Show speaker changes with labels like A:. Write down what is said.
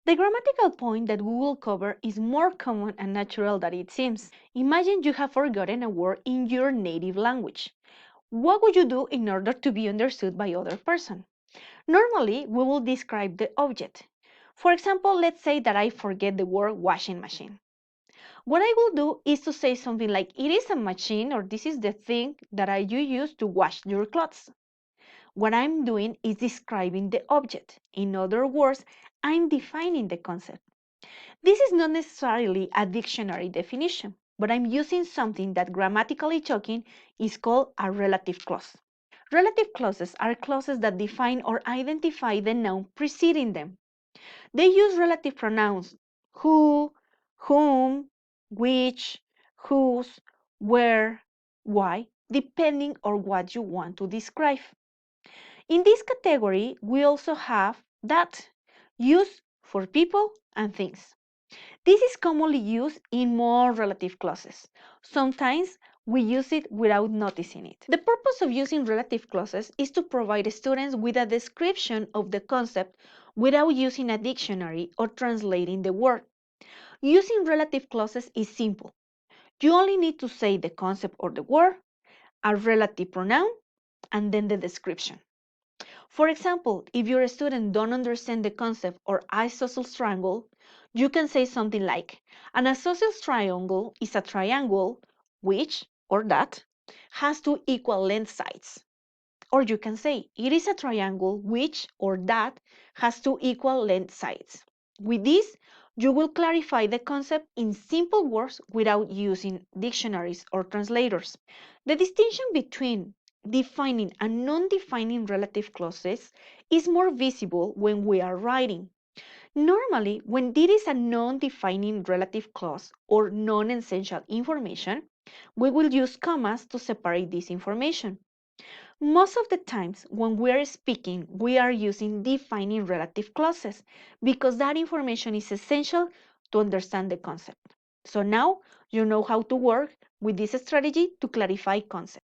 A: The grammatical point that we will cover is more common and natural than it seems. Imagine you have forgotten a word in your native language. What would you do in order to be understood by other person? Normally, we will describe the object. For example, let's say that I forget the word washing machine. What I will do is to say something like, it is a machine or this is the thing that you use to wash your clothes. What I'm doing is describing the object. In other words, I'm defining the concept. This is not necessarily a dictionary definition, but I'm using something that grammatically talking is called a relative clause. Relative clauses are clauses that define or identify the noun preceding them. They use relative pronouns who, whom, which, whose, where, why, depending on what you want to describe. In this category, we also have that, used for people and things. This is commonly used in more relative clauses. Sometimes we use it without noticing it. The purpose of using relative clauses is to provide students with a description of the concept without using a dictionary or translating the word. Using relative clauses is simple. You only need to say the concept or the word, a relative pronoun, and then the description. For example, if your student don't understand the concept or isosceles triangle, you can say something like, an isosceles triangle is a triangle which, or that, has two equal length sides. Or you can say, it is a triangle which, or that, has two equal length sides. With this, you will clarify the concept in simple words without using dictionaries or translators. The distinction between defining and non-defining relative clauses is more visible when we are writing. Normally, when there is a non-defining relative clause or non-essential information, we will use commas to separate this information. Most of the times when we are speaking, we are using defining relative clauses because that information is essential to understand the concept. So now you know how to work with this strategy to clarify concepts.